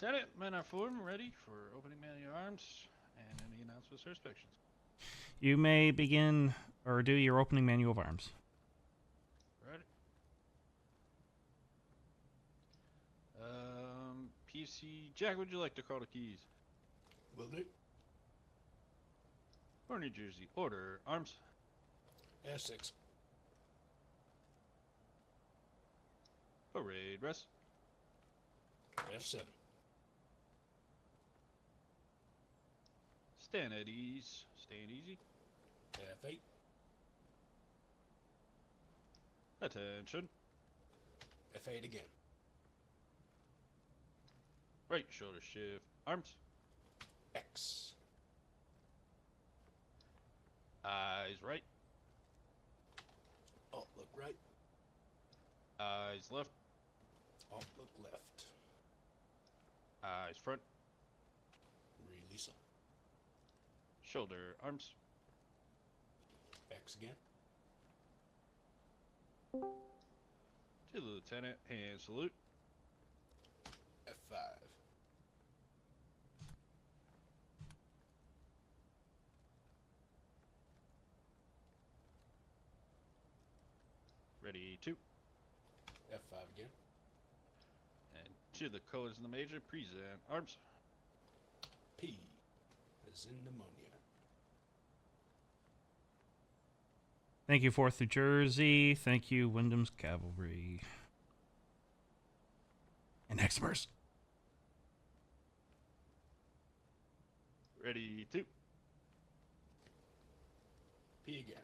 Lieutenant, men are formed, ready for opening manual arms and any announcements or inspections. You may begin or do your opening manual of arms. Ready? PC Jack, would you like to call the keys? Will do. For New Jersey, order arms. F6. Parade rest. F7. Stand at ease. Stand easy. F8. Attention. F8 again. Right shoulder shift. Arms. X. Eyes right. Alt look right. Eyes left. Alt look left. Eyes front. Release them. Shoulder arms. X again. To the lieutenant, hand salute. F5. Ready to. F5 again. And to the colors in the major, present arms. P as in pneumonia. Thank you, 4th New Jersey. Thank you, Wyndham's Cavalry. And Exmers. Ready to. P again.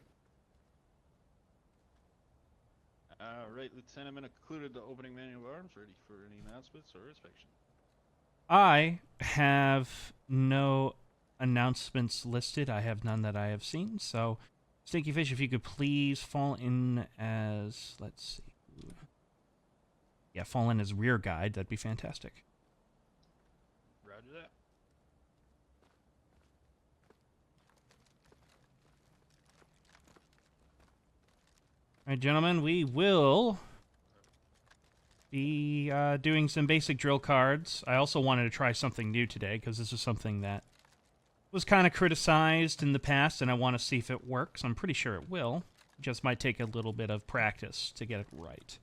Alright, Lieutenant, men included the opening manual of arms, ready for any announcements or inspection. I have no announcements listed. I have none that I have seen. So, Stinky Fish, if you could please fall in as, let's see. Yeah, fall in as rear guide. That'd be fantastic. Roger that. All right, gentlemen, we will be doing some basic drill cards. I also wanted to try something new today because this is something that was kind of criticized in the past, and I want to see if it works. I'm pretty sure it will. It just might take a little bit of practice to get it right.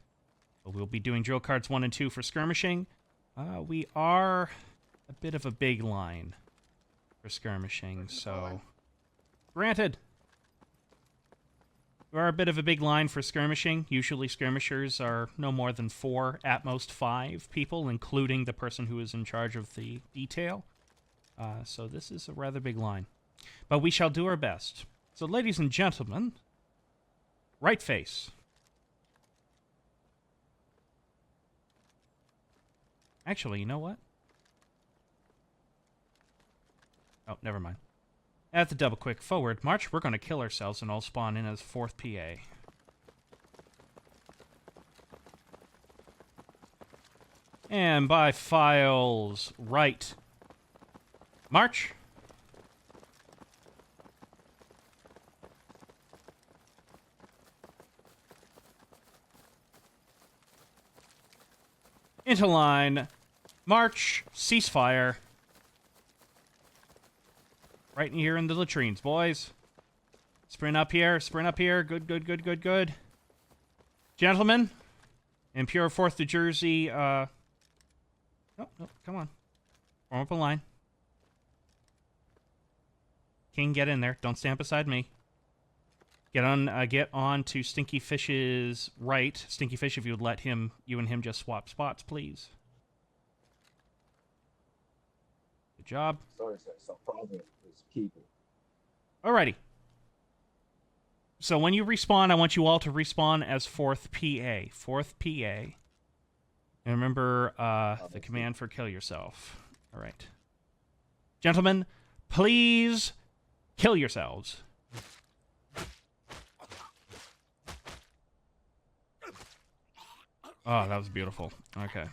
But we'll be doing drill cards 1 and 2 for skirmishing. We are a bit of a big line for skirmishing, so granted. We are a bit of a big line for skirmishing. Usually skirmishers are no more than 4, at most 5 people, including the person who is in charge of the detail. So this is a rather big line. But we shall do our best. So ladies and gentlemen, right face. Actually, you know what? Oh, never mind. At the double quick forward march, we're going to kill ourselves and all spawn in as 4th PA. And by files, right. March. Into line. March. Ceasefire. Right in here in the latrines, boys. Sprint up here. Sprint up here. Good, good, good, good, good. Gentlemen, in pure 4th New Jersey, no, come on. Form up a line. King, get in there. Don't stand beside me. Get on to Stinky Fish's right. Stinky Fish, if you would let him, you and him just swap spots, please. Good job. Sorry, sir. Some problem with people. Alrighty. So when you respawn, I want you all to respawn as 4th PA. 4th PA. And remember the command for kill yourself. Alright. Gentlemen, please kill yourselves. Oh, that was beautiful. Okay.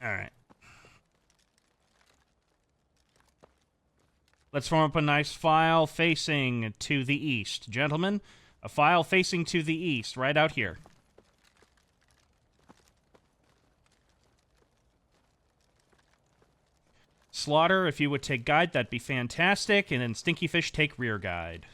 All right. Let's form up a nice file facing to the east. Gentlemen, a file facing to the east, right out here. Slaughter, if you would take guide, that'd be fantastic. And then Stinky Fish, take rear guide.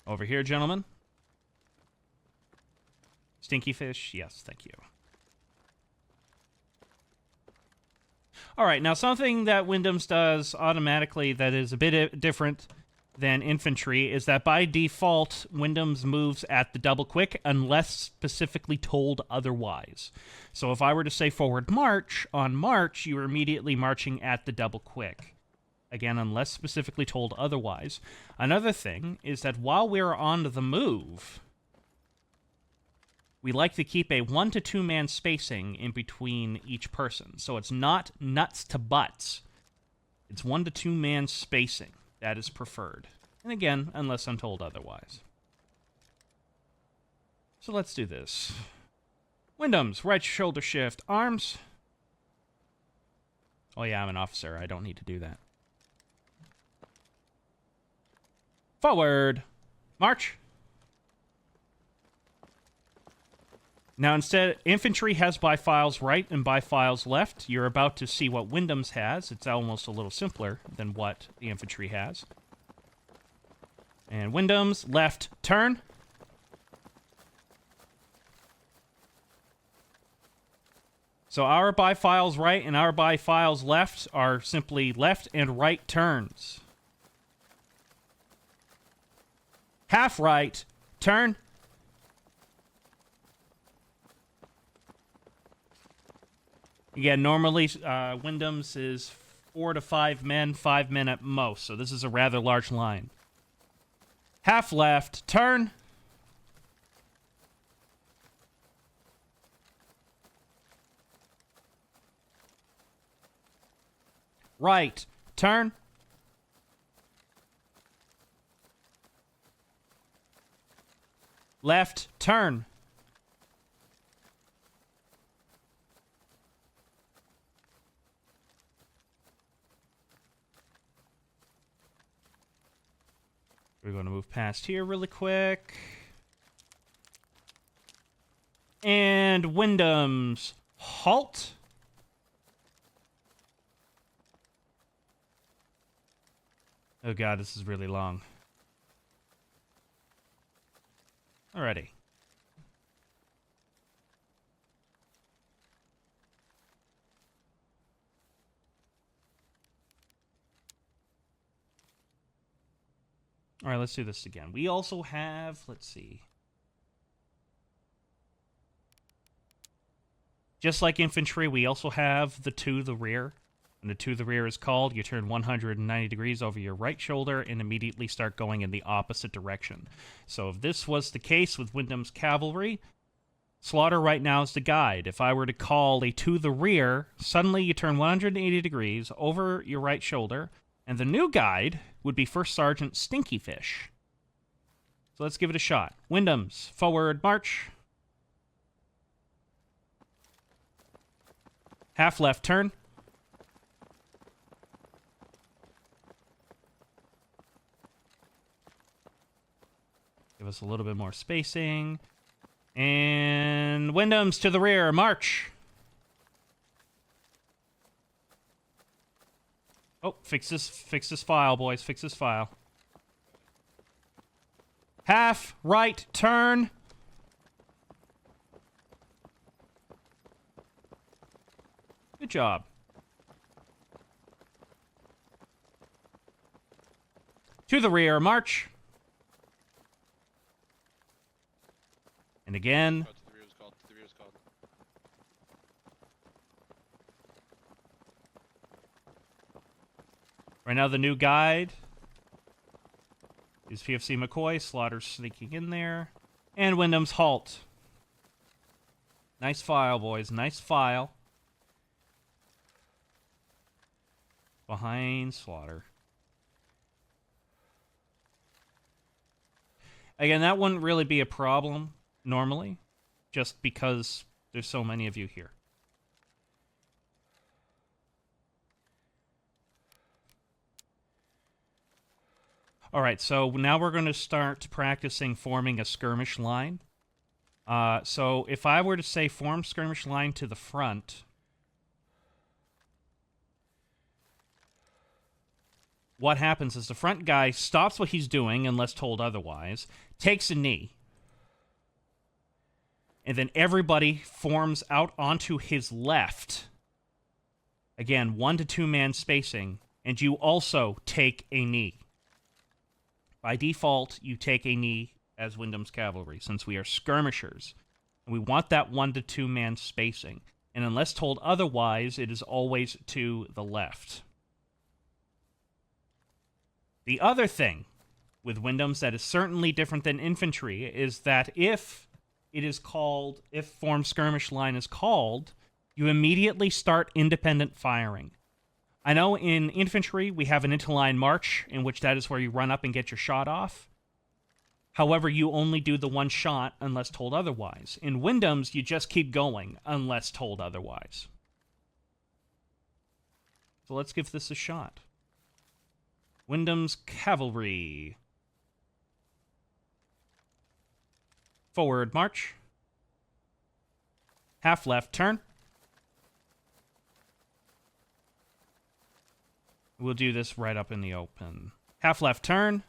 Over here, gentlemen. Stinky Fish, yes, thank you. All right, now something that Wyndham's does automatically that is a bit different than infantry is that by default, Wyndham's moves at the double quick unless specifically told otherwise. So if I were to say forward march, on march, you are immediately marching at the double quick. Again, unless specifically told otherwise. Another thing is that while we're on the move, we like to keep a 1 to 2 man spacing in between each person. So it's not nuts to butts. It's 1 to 2 man spacing. That is preferred. And again, unless I'm told otherwise. So let's do this. Wyndham's right shoulder shift, arms. Oh yeah, I'm an officer. I don't need to do that. Forward. March. Now instead, infantry has by files right and by files left. You're about to see what Wyndham's has. It's almost a little simpler than what the infantry has. And Wyndham's left turn. So our by files right and our by files left are simply left and right turns. Half right, turn. Again, normally Wyndham's is 4 to 5 men, 5 men at most. So this is a rather large line. Half left, turn. Right, turn. Left, turn. We're going to move past here really quick. And Wyndham's halt. Oh god, this is really long. Alrighty. Alright, let's do this again. We also have, let's see. Just like infantry, we also have the to the rear. When the to the rear is called, you turn 190 degrees over your right shoulder and immediately start going in the opposite direction. So if this was the case with Wyndham's cavalry, Slaughter right now is the guide. If I were to call a to the rear, suddenly you turn 180 degrees over your right shoulder, and the new guide would be First Sergeant Stinky Fish. So let's give it a shot. Wyndham's forward march. Half left turn. Give us a little bit more spacing. And Wyndham's to the rear, march. Oh, fix this file, boys. Fix this file. Half right turn. Good job. To the rear, march. And again. To the rear is called. To the rear is called. Right now, the new guide is PFC McCoy. Slaughter's sneaking in there. And Wyndham's halt. Nice file, boys. Nice file. Behind Slaughter. Again, that wouldn't really be a problem normally, just because there's so many of you here. All right, so now we're going to start practicing forming a skirmish line. So if I were to say form skirmish line to the front, what happens is the front guy stops what he's doing, unless told otherwise, takes a knee, and then everybody forms out onto his left. Again, 1 to 2 man spacing, and you also take a knee. By default, you take a knee as Wyndham's Cavalry, since we are skirmishers. And we want that 1 to 2 man spacing. And unless told otherwise, it is always to the left. The other thing with Wyndham's that is certainly different than infantry is that if form skirmish line is called, you immediately start independent firing. I know in infantry we have an interline march, in which that is where you run up and get your shot off. However, you only do the 1 shot unless told otherwise. In Wyndham's, you just keep going unless told otherwise. So let's give this a shot. Wyndham's Cavalry. Forward march. Half left turn. We'll do this right up in the open. Half left turn.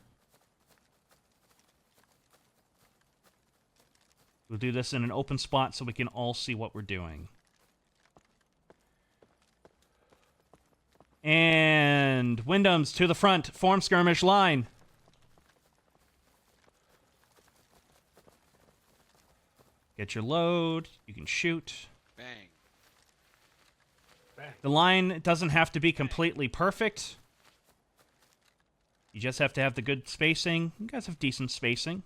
We'll do this in an open spot so we can all see what we're doing. And Wyndham's to the front. Form skirmish line. Get your load. You can shoot. Bang. The line doesn't have to be completely perfect. You just have to have the good spacing. You guys have decent spacing.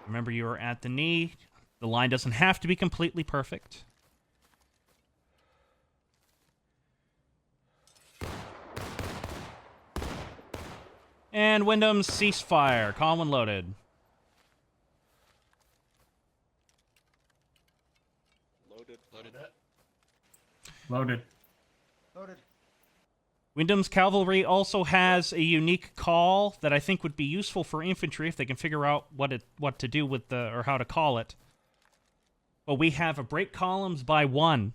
Remember, you are at the knee. The line doesn't have to be completely perfect. And Wyndham's ceasefire. Calm and loaded. Loaded. Loaded. Wyndham's Cavalry also has a unique call that I think would be useful for infantry if they can figure out what to do with or how to call it. But we have a break columns by 1.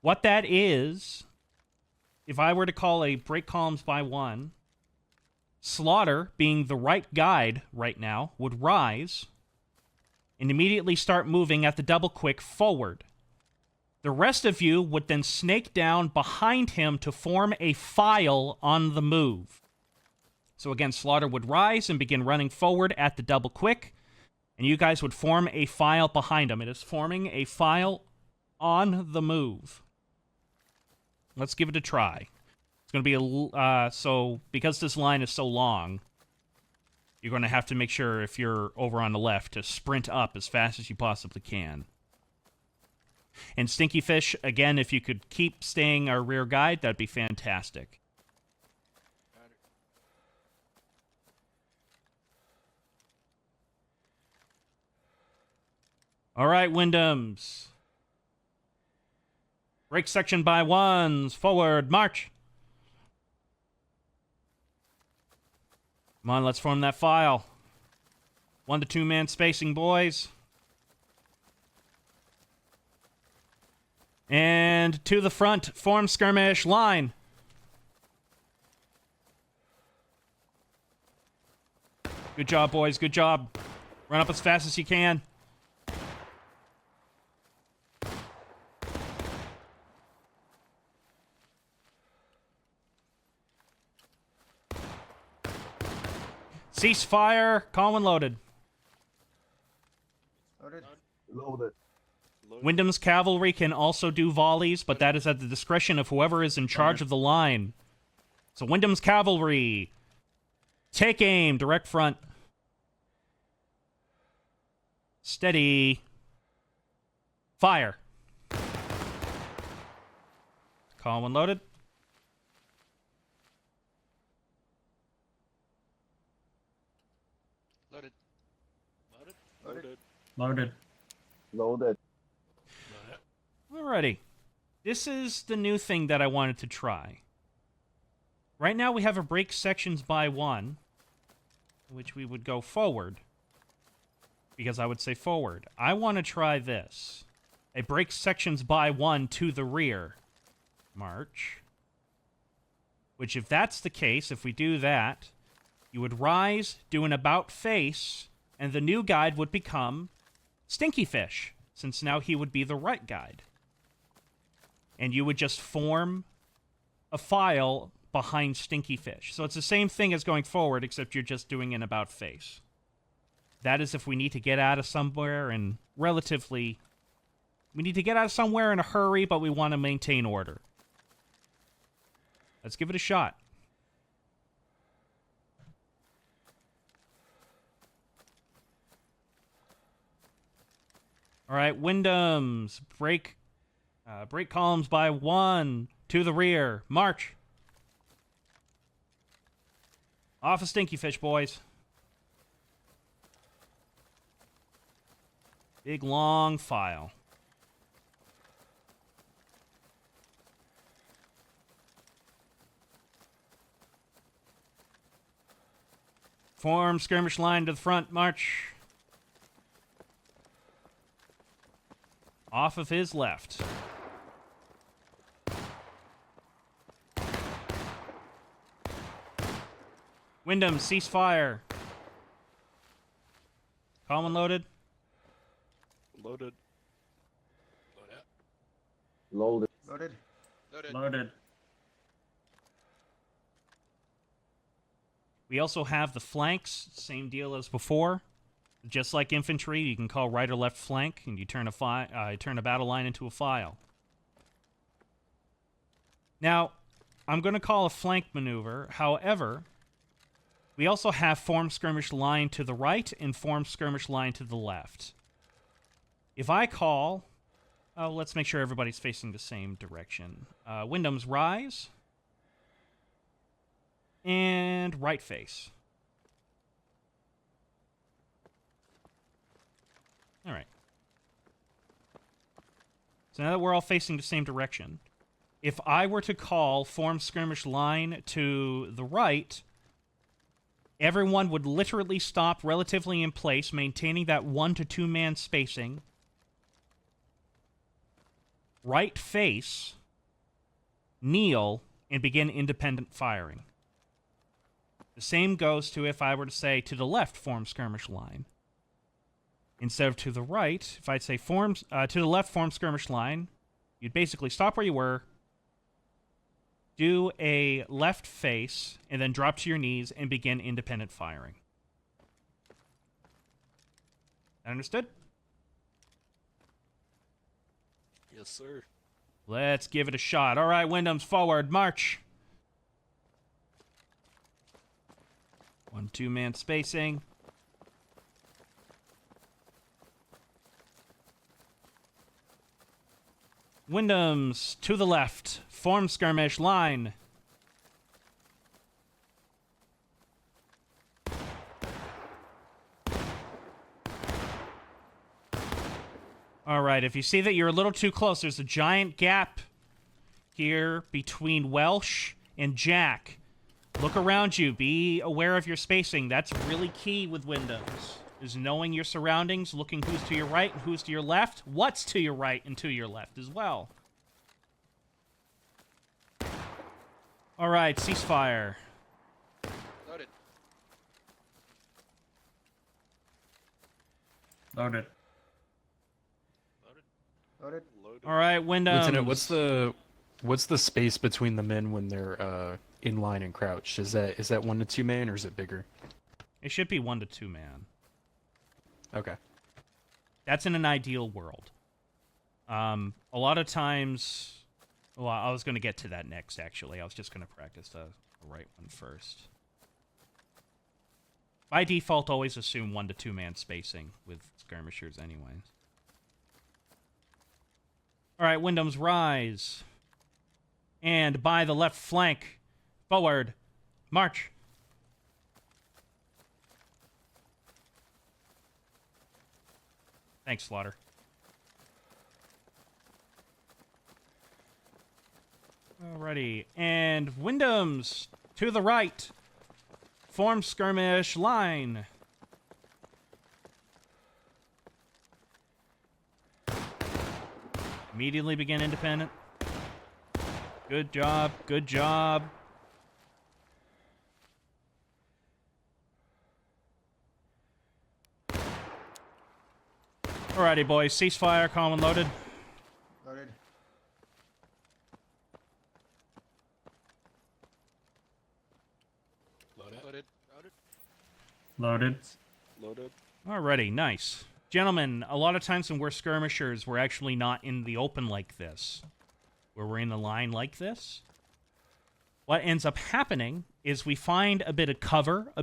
What that is, if I were to call a break columns by 1, Slaughter, being the right guide right now, would rise and immediately start moving at the double quick forward. The rest of you would then snake down behind him to form a file on the move. So again, Slaughter would rise and begin running forward at the double quick, and you guys would form a file behind him. It is forming a file on the move. Let's give it a try. It's going to be so because this line is so long, you're going to have to make sure if you're over on the left to sprint up as fast as you possibly can. And Stinky Fish, again, if you could keep staying our rear guide, that'd be fantastic. All right, Wyndham's. Break section by 1s. Forward, march. Come on, let's form that file. 1 to 2 man spacing, boys. And to the front, form skirmish line. Good job, boys. Good job. Run up as fast as you can. Ceasefire. Calm and loaded. Loaded. Loaded. Wyndham's Cavalry can also do volleys, but that is at the discretion of whoever is in charge of the line. So Wyndham's Cavalry. Take aim. Direct front. Steady. Fire. Calm and loaded. Loaded. Loaded. Load it. Alrighty. This is the new thing that I wanted to try. Right now we have a break sections by 1, which we would go forward. Because I would say forward. I want to try this. A break sections by 1 to the rear. March. Which, if that's the case, if we do that, you would rise, do an about face, and the new guide would become Stinky Fish, since now he would be the right guide. And you would just form a file behind Stinky Fish. So it's the same thing as going forward, except you're just doing an about face. That is if we need to get out of somewhere and relatively... We need to get out of somewhere in a hurry, but we want to maintain order. Let's give it a shot. All right, Wyndham's break columns by 1 to the rear. March. Off a Stinky Fish, boys. Big, long file. Form skirmish line to the front. March. Off of his left. Wyndham, cease fire. Common loaded. Loaded. Load it. Loaded. Loaded. Loaded. Loaded. We also have the flanks, same deal as before. Just like infantry, you can call right or left flank, and you turn a battle line into a file. Now, I'm going to call a flank maneuver. However, we also have form skirmish line to the right and form skirmish line to the left. If I call... Oh, let's make sure everybody's facing the same direction. Wyndham's rise. And right face. All right. So now that we're all facing the same direction, if I were to call form skirmish line to the right, everyone would literally stop relatively in place, maintaining that 1 to 2 man spacing. Right face, kneel, and begin independent firing. The same goes to if I were to say to the left form skirmish line. Instead of to the right, if I'd say to the left form skirmish line, you'd basically stop where you were, do a left face, and then drop to your knees and begin independent firing. Understood? Yes, sir. Let's give it a shot. All right, Wyndham's forward. March. 1 2 man spacing. Wyndham's to the left. Form skirmish line. All right, if you see that you're a little too close, there's a giant gap here between Welsh and Jack. Look around you. Be aware of your spacing. That's really key with Windows, is knowing your surroundings, looking who's to your right and who's to your left, what's to your right and to your left as well. All right, ceasefire. Loaded. Loaded. Loaded. All right, Wyndham. Lieutenant, what's the space between the men when they're in line and crouched? Is that 1 to 2 man or is it bigger? It should be 1 to 2 man. Okay. That's in an ideal world. A lot of times... Well, I was going to get to that next, actually. I was just going to practice the right one first. By default, always assume 1 to 2 man spacing with skirmishers anyways. All right, Wyndham's rise. And by the left flank. Forward. March. Thanks, Slaughter. Alrighty, and Wyndham's to the right. Form skirmish line. Immediately begin independent. Good job, good job. Alrighty, boys, ceasefire, calm and loaded. Loaded. Load it. Loaded. Loaded. Loaded. Loaded. Alrighty, nice. Gentlemen, a lot of times when we're skirmishers, we're actually not in the open like this. Where we're in the line like this. What ends up happening is we find a bit of cover,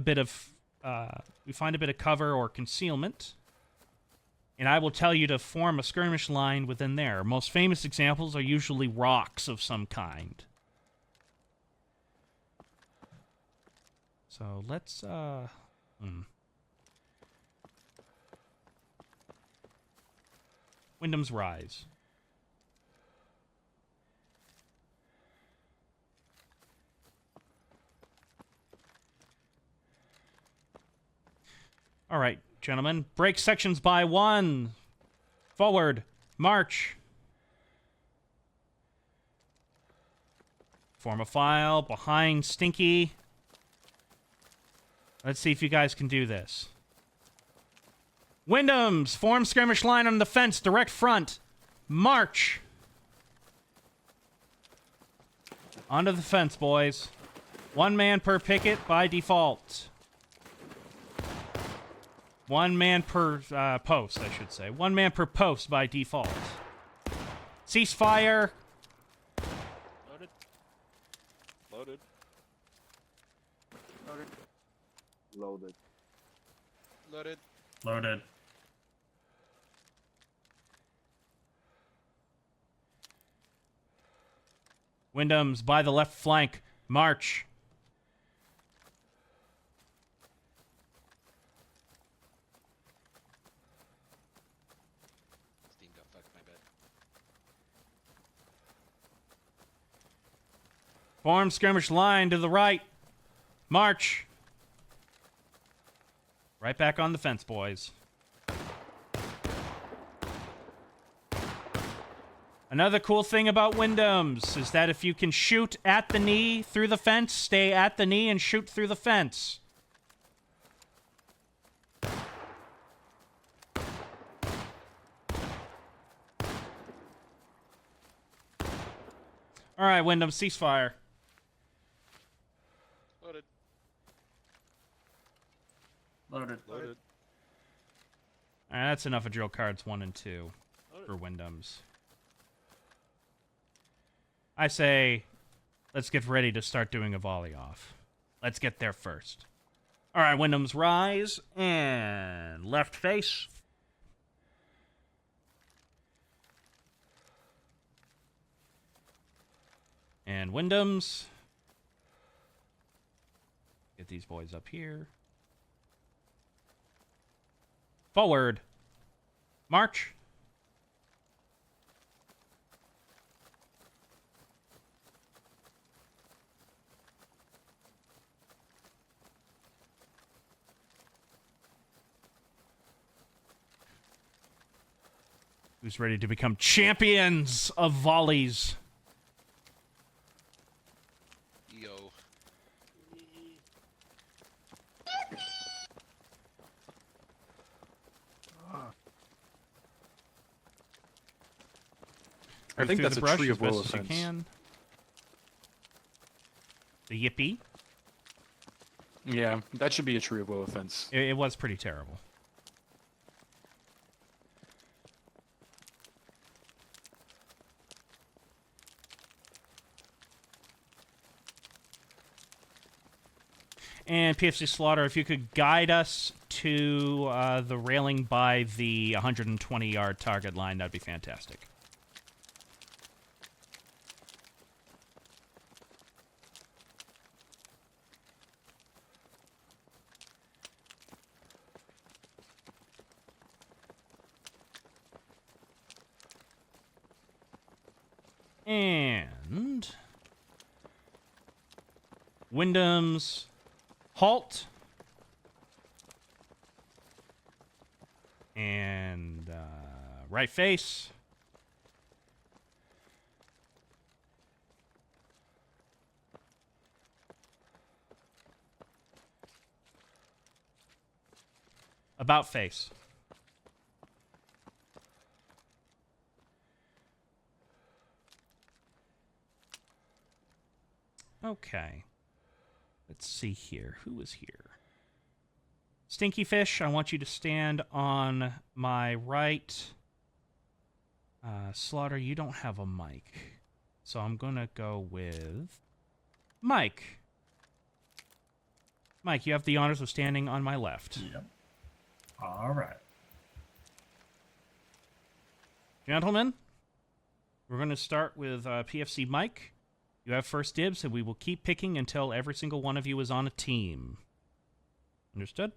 cover or concealment. And I will tell you to form a skirmish line within there. Most famous examples are usually rocks of some kind. So let's, Wyndham's Rise. All right, gentlemen. Break sections by 1. Forward. March. Form a file behind Stinky. Let's see if you guys can do this. Wyndham's, form skirmish line on the fence, direct front. March. Onto the fence, boys. 1 man per picket by default. 1 man per post, I should say. 1 man per post by default. Ceasefire. Loaded. Loaded. Loaded. Loaded. Loaded. Loaded. Wyndham's by the left flank. March. Steam got fucked, my bad. Form skirmish line to the right. March. Right back on the fence, boys. Another cool thing about Wyndham's is that if you can shoot at the knee through the fence, stay at the knee and shoot through the fence. All right, Wyndham, ceasefire. Loaded. Loaded. Loaded. All right, that's enough of drill cards 1 and 2 for Wyndham's. I say, let's get ready to start doing a volley off. Let's get there first. All right, Wyndham's rise and left face. And Wyndham's. Get these boys up here. Forward. March. Who's ready to become champions of volleys? Yo. I think Through that's the a brush tree as of will best as you offense. can. The yippee. Yeah, that should be a tree of will offense. It was pretty terrible. And PFC Slaughter, if you could guide us to the railing by the 120-yard target line, that'd be fantastic. And Wyndham's halt. And right face. About face. Okay. Let's see here. Who is here? Stinky Fish, I want you to stand on my right. Slaughter, you don't have a mic. So I'm going to go with Mike. Mike, you have the honors of standing on my left. Yep. All right. Gentlemen, we're going to start with PFC Mike. You have first dibs, and we will keep picking until every single one of you is on a team. Understood?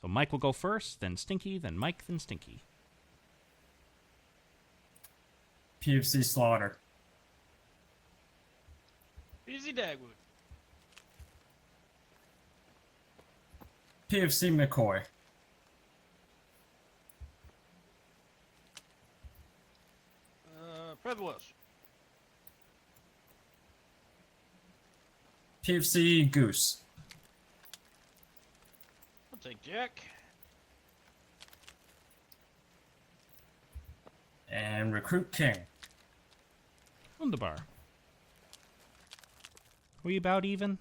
So Mike will go first, then Stinky, then Mike, then Stinky. PFC Slaughter. Easy Dagwood. PFC McCoy. Fred Welsh. PFC Goose. I'll take Jack. And Recruit King. Wunderbar. Were you about even?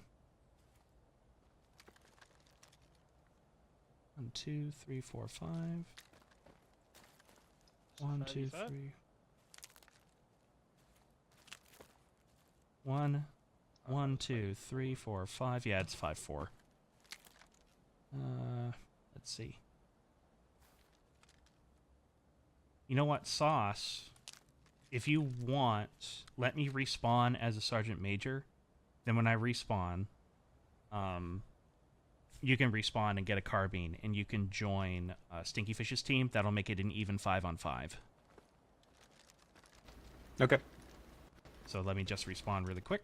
1, 2, 3, 4, 5. 1, 2, 5. 3. 1, 1, 2, 3, 4, 5. Yeah, it's 5, 4. Let's see. You know what, Sauce? If you want, let me respawn as a Sergeant Major. Then when I respawn, you can respawn and get a carbine, and you can join Stinky Fish's team. That'll make it an even 5-on-5. Okay. So let me just respawn really quick.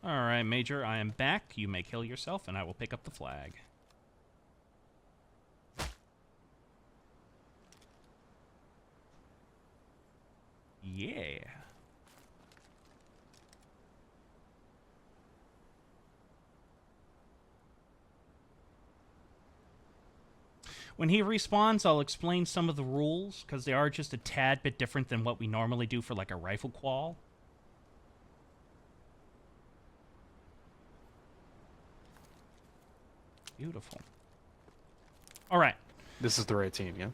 Alright, Major, I am back. You may kill yourself, and I will pick up the flag. Yeah. When he respawns, I'll explain some of the rules, because they are just a tad bit different than what we normally do for, like, a rifle qual. Beautiful. All right. This is the right team, yeah?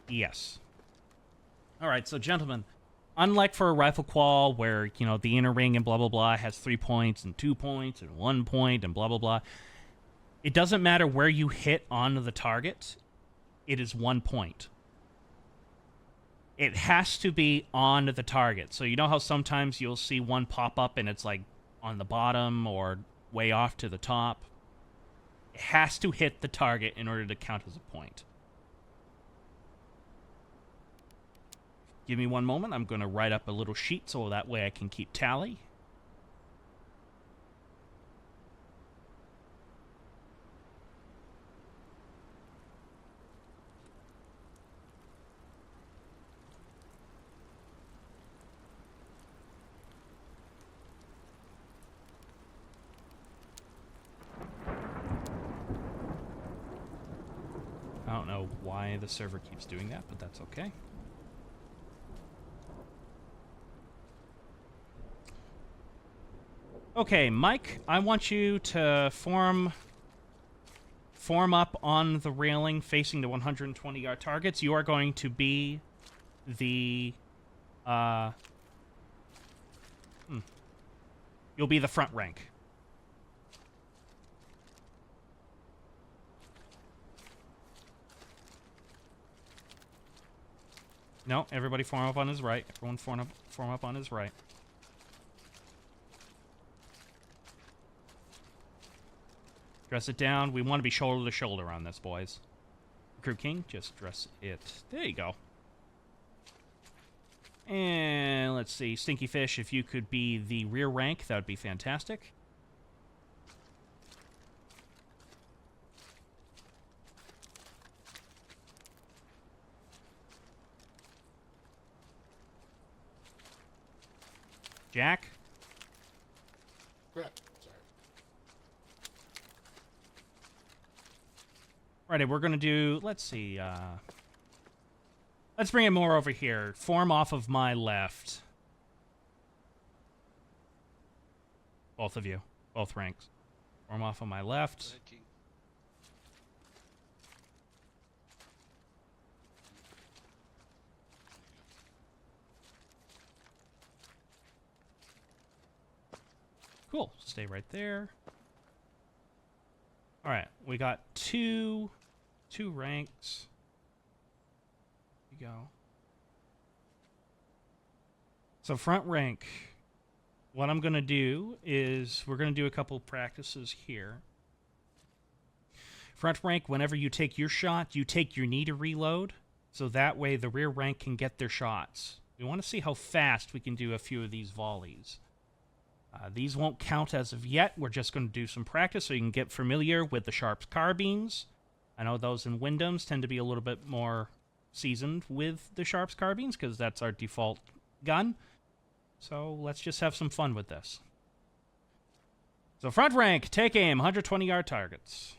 Yes. All right, so gentlemen, unlike for a rifle qual where, you know, the inner ring and blah, blah, blah has 3 points and 2 points and 1 point and blah, blah, blah, it doesn't matter where you hit on the target. It is 1 point. It has to be on the target. So you know how sometimes you'll see one pop up and it's like on the bottom or way off to the top? It has to hit the target in order to count as a point. Give me one moment. I'm going to write up a little sheet so that way I can keep tally. I don't know why the server keeps doing that, but that's okay. Okay, Mike, I want you to form up on the railing facing the 120-yard targets. You are going to be the you'll be the front rank. No, everybody form up on his right. Everyone form up on his right. Dress it down. We want to be shoulder to shoulder on this, boys. Recruit King, just dress it. There you go. And let's see. Stinky Fish, if you could be the rear rank, that would be fantastic. Jack? Crap. Sorry. Alrighty, we're gonna do, let's see, let's bring it more over here. Form off of my left. Both of you. Both ranks. Form off of my left. Go ahead, King. Cool. Stay right there. Alright, we got two ranks. Here we go. So front rank. What I'm going to do is we're going to do a couple practices here. Front rank, whenever you take your shot, you take your knee to reload. So that way the rear rank can get their shots. We want to see how fast we can do a few of these volleys. These won't count as of yet. We're just going to do some practice so you can get familiar with the Sharps carbines. I know those in Wyndhams tend to be a little bit more seasoned with the Sharps carbines because that's our default gun. So let's just have some fun with this. So front rank, take aim, 120-yard targets.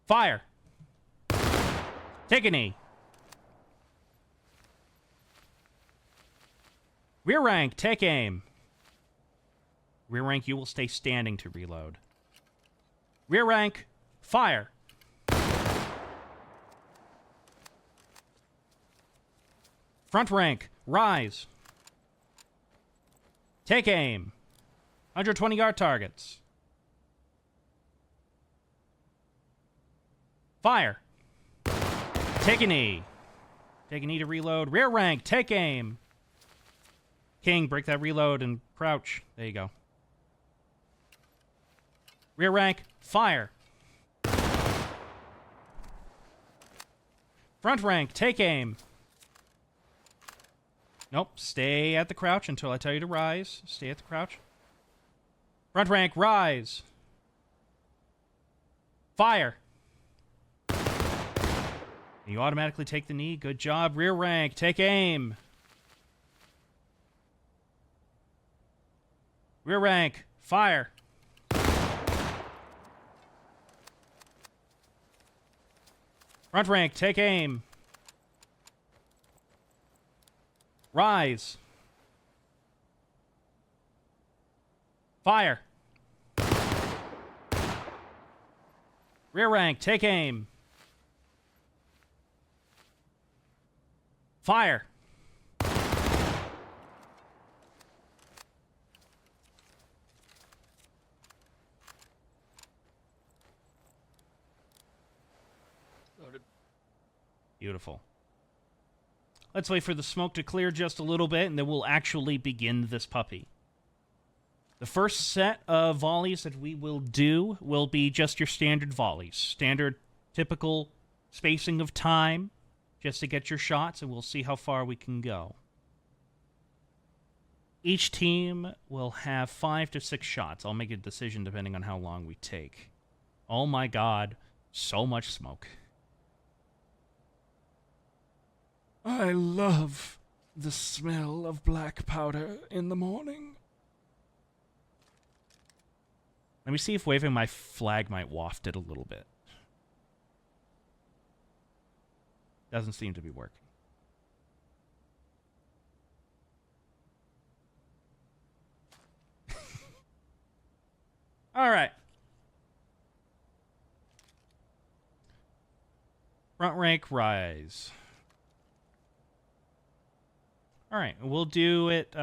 Fire. Take a knee. Rear rank, take aim. Rear rank, you will stay standing to reload. Rear rank, fire. Front rank, rise. Take aim. 120-yard targets. Fire. Take a knee. Take a knee to reload. Rear rank, take aim. King, break that reload and crouch. There you go. Rear rank, fire. Front rank, take aim. Nope, stay at the crouch until I tell you to rise. Stay at the crouch. Front rank, rise. Fire. You automatically take the knee. Good job. Rear rank, take aim. Rear rank, fire. Front rank, take aim. Rise. Fire. Rear rank, take aim. Fire. Loaded. Beautiful. Let's wait for the smoke to clear just a little bit, and then we'll actually begin this puppy. The first set of volleys that we will do will be just your standard volleys. Standard, typical spacing of time, just to get your shots, and we'll see how far we can go. Each team will have 5 to 6 shots. I'll make a decision depending on how long we take. Oh my god, so much smoke. I love the smell of black powder in the morning. Let me see if waving my flag might waft it a little bit. Doesn't seem to be working. All right. Front rank, rise. All right, we'll do it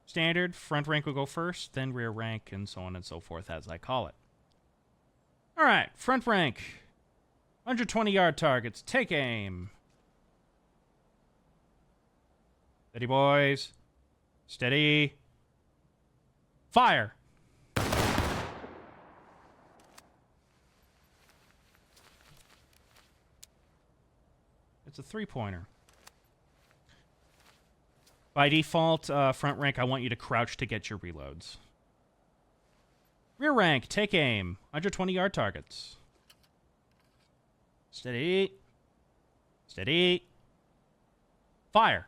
standard. Front rank will go first, then rear rank, and so on and so forth as I call it. All right, front rank. 120-yard targets. Take aim. Steady, boys. Steady. Fire. It's a three-pointer. By default, front rank, I want you to crouch to get your reloads. Rear rank, take aim. 120-yard targets. Steady. Steady. Fire.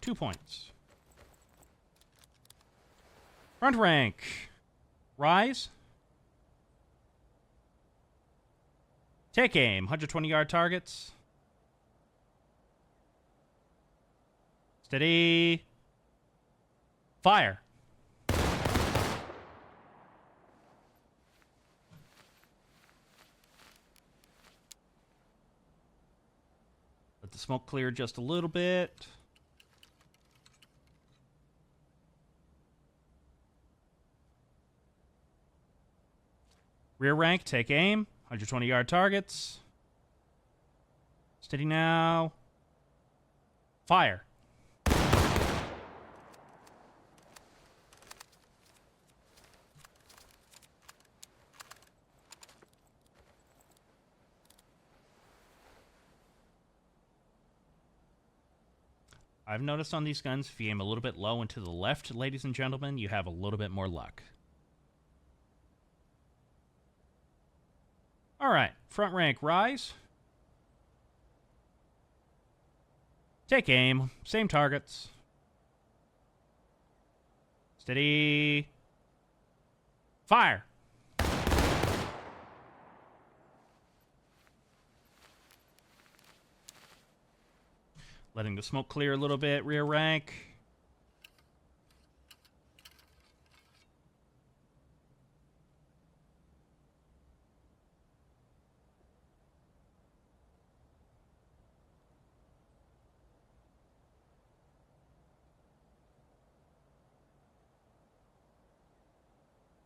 Two points. Front rank. Rise. Take aim. 120-yard targets. Steady. Fire. Let the smoke clear just a little bit. Rear rank, take aim. 120-yard targets. Steady now. Fire. I've noticed on these guns, if you aim a little bit low and to the left, ladies and gentlemen, you have a little bit more luck. All right, front rank, rise. Take aim, same targets. Steady. Fire. Letting the smoke clear a little bit, rear rank.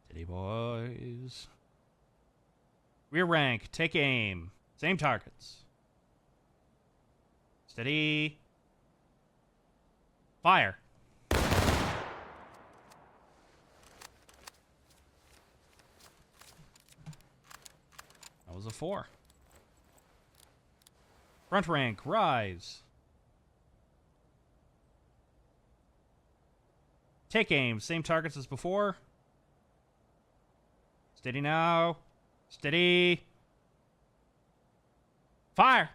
Steady, boys. Rear rank, take aim. Same targets. Steady. Fire. That was a 4. Front rank, rise. Take aim, same targets as before. Steady now. Steady. Fire.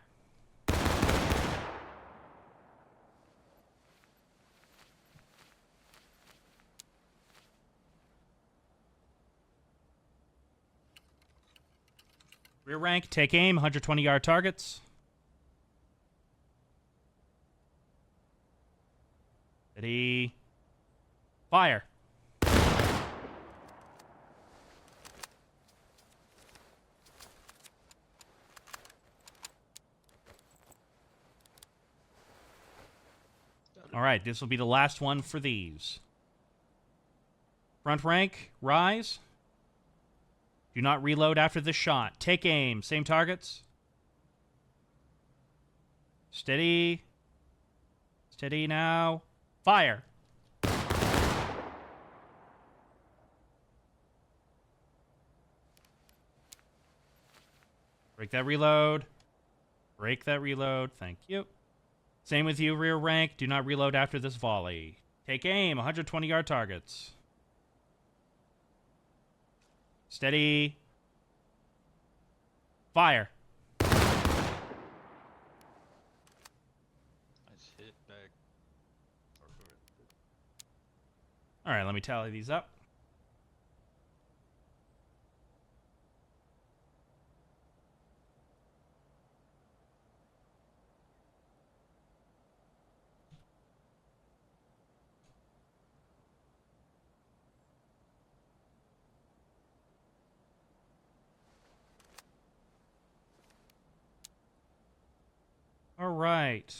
Rear rank, take aim, 120-yard targets. Steady. Fire. All right, this will be the last one for these. Front rank, rise. Do not reload after this shot. Take aim. Same targets. Steady. Steady now. Fire. Break that reload. Break that reload. Thank you. Same with you, rear rank. Do not reload after this volley. Take aim. 120-yard targets. Steady. Fire. Nice hit back. All right, let me tally these up. All right.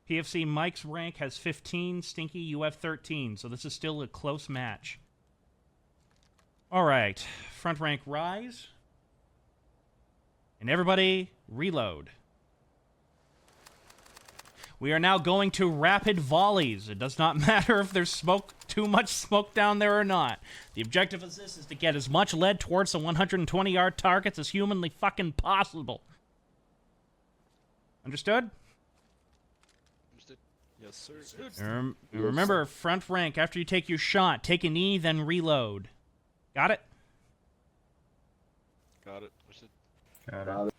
PFC Mike's rank has 15. Stinky, you have 13. So this is still a close match. All right. Front rank rise. And everybody reload. We are now going to rapid volleys. It does not matter if there's too much smoke down there or not. The objective of this is to get as much lead towards the 120-yard targets as humanly fucking possible. Understood? Understood. Yes, sir. Remember, front rank, after you take your shot, take a knee, then reload. Got it? Got it. Understood. Got it.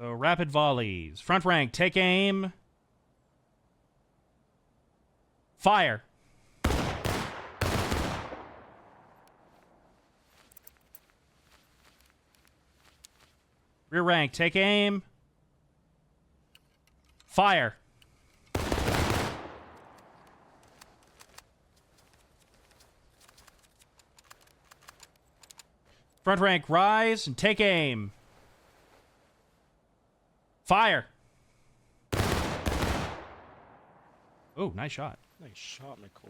So, rapid volleys. Front rank, take aim. Fire. Rear rank, take aim. Fire. Front rank, rise and take aim. Fire. Oh, nice shot. Nice shot, McCoy.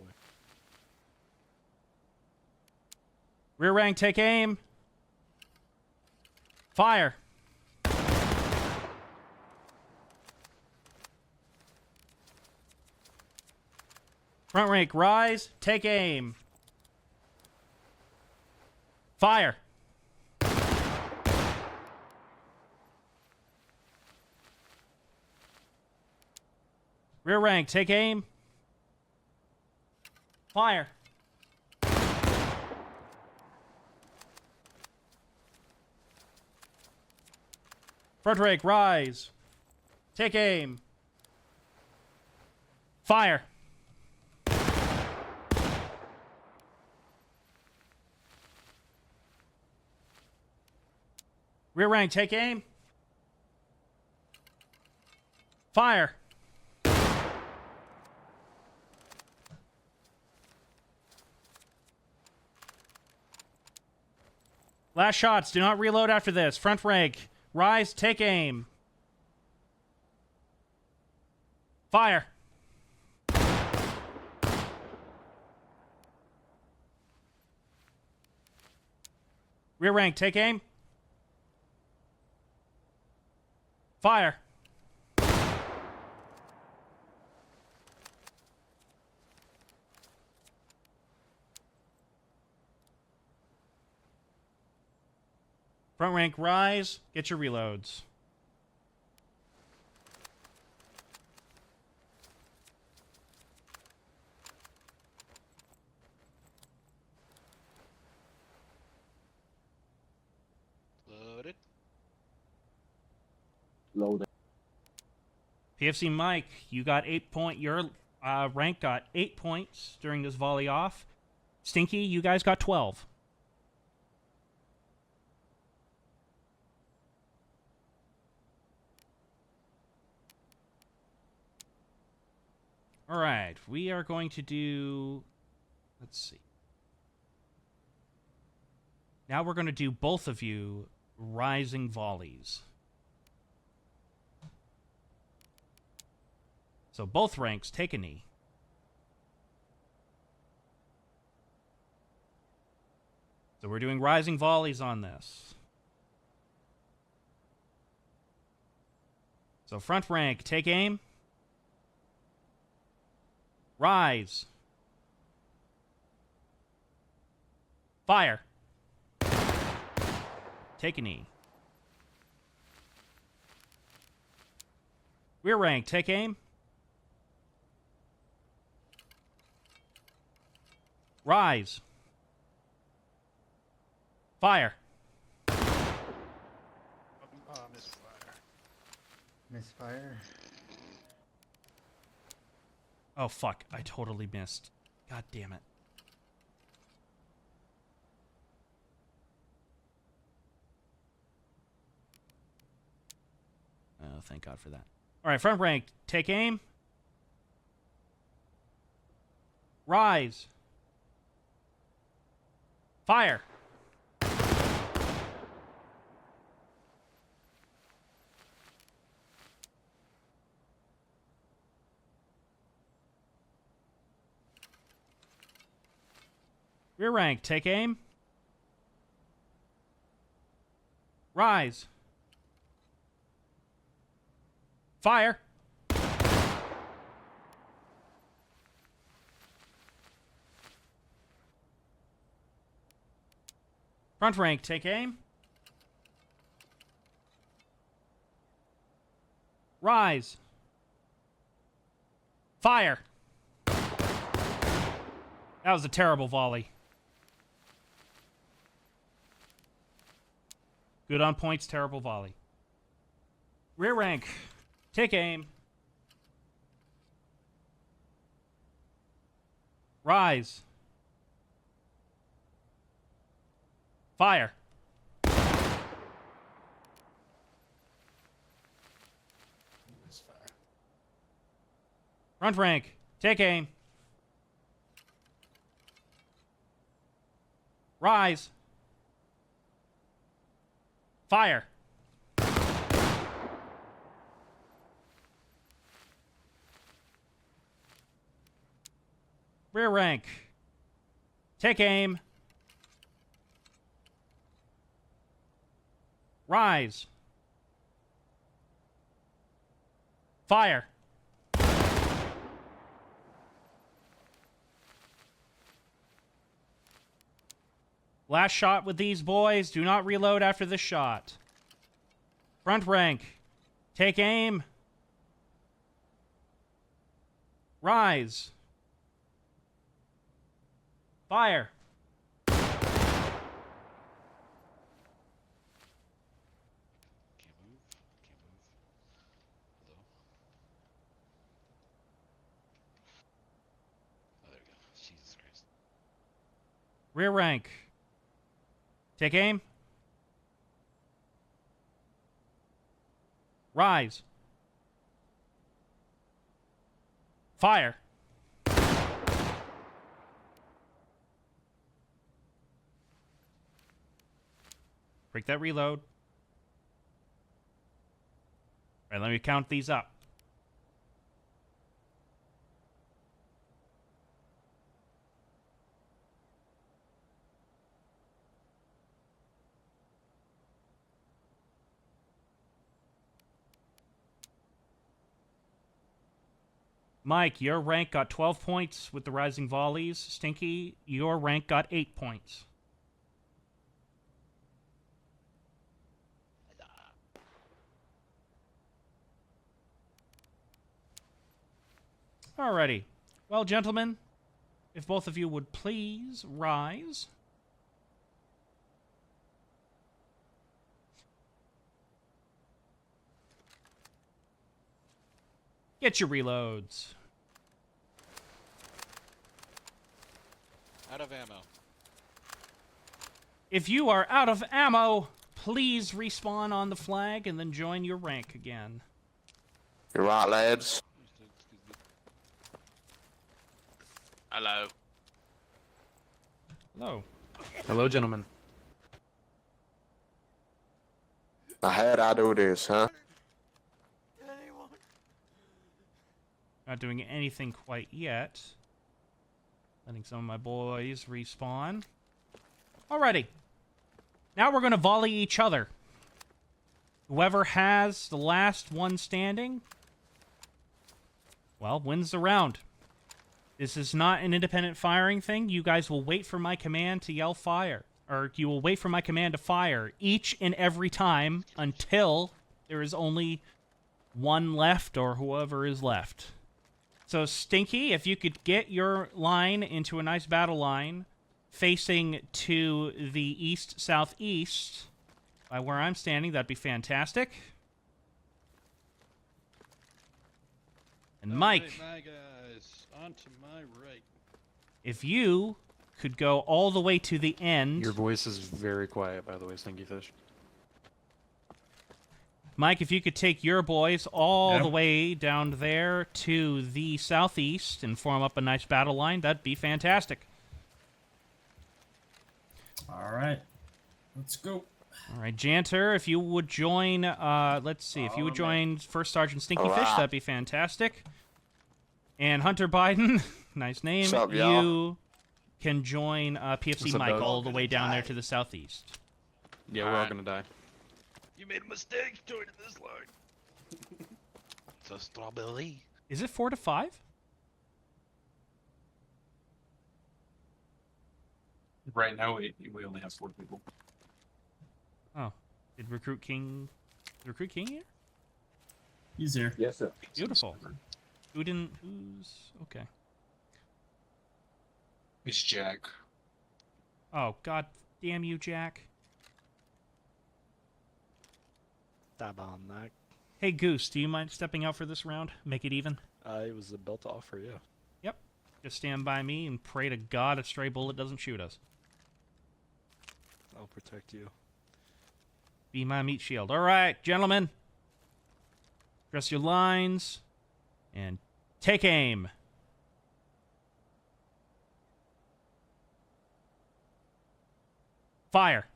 Rear rank, take aim. Fire. Front rank, rise, take aim. Fire. Rear rank, take aim. Fire. Front rank, rise. Take aim. Fire. Rear rank, take aim. Fire. Last shots. Do not reload after this. Front rank. Rise. Take aim. Fire. Rear rank. Take aim. Fire. Front rank, rise. Get your reloads. Loaded. Loaded. PFC Mike, you got 8 point. Your rank got 8 points during this volley off. Stinky, you guys got 12. All right, we are going to do, let's see. Now we're going to do both of you rising volleys. So both ranks, take a knee. So we're doing rising volleys on this. So front rank, take aim. Rise. Fire. Take a knee. Rear rank, take aim. Rise. Fire. Misfire. Misfire. Oh, fuck. I totally missed. God damn it. Oh, thank God for that. All right, front rank. Take aim. Rise. Fire! Rear rank, take aim. Rise. Fire. Front rank, take aim. Rise. Fire. That was a terrible volley. Good on points, terrible volley. Rear rank, take aim. Rise. Fire. Misfire. Front rank, take aim. Rise. Fire. Rear rank. Take aim. Rise. Fire. Last shot with these boys. Do not reload after this shot. Front rank. Take aim. Rise. Fire. Can't move. Can't move. Hello? Oh, there we go. Jesus Christ. Rear rank. Take aim. Rise. Fire. Break that reload. All right, let me count these up. Mike, your rank got 12 points with the rising volleys. Stinky, your rank got 8 points. Alrighty. Well, gentlemen, if both of you would please rise. Get your reloads. Out of ammo. If you are out of ammo, please respawn on the flag and then join your rank again. You're right, lads. Hello. Hello. Hello, gentlemen. I had I do this, huh? Not doing anything quite yet. Letting some of my boys respawn. Alrighty. Now we're going to volley each other. Whoever has the last one standing, well, wins the round. This is not an independent firing thing. You guys will wait for my command to yell fire. Or you will wait for my command to fire each and every time until there is only one left or whoever is left. So, Stinky, if you could get your line into a nice battle line facing to the east-southeast by where I'm standing, that'd be fantastic. And Mike, Alright, my guys, on to my right. if you could go all the way to the end... Your voice is very quiet, by the way, Stinky Fish. Mike, if you could take your boys all Yeah. the way down there to the southeast and form up a nice battle line, that'd be fantastic. All right. Let's go. All right, Janter, if you would join, let's see, if you would join First Sergeant Stinky Fish, Alright. that'd be fantastic. And Hunter Biden, nice name, What's up, y'all? you can join PFC What's up, Mike dog? all the way down there to the southeast. Yeah, we're all Alright. gonna die. You made a mistake joining this line. It's a strawberry. Is it 4 to 5? Right now, we only have 4 people. Oh, did Recruit King here? He's here. Yes, sir. Beautiful. Who's, okay. It's Jack. Oh, god damn you, Jack. Stab on that. Hey, Goose, do you mind stepping out for this round? Make it even? It was a belt to offer, yeah. Yep. Just stand by me and pray to God a stray bullet doesn't shoot us. I'll protect you. Be my meat shield. All right, gentlemen. Dress your lines. And take aim. Fire.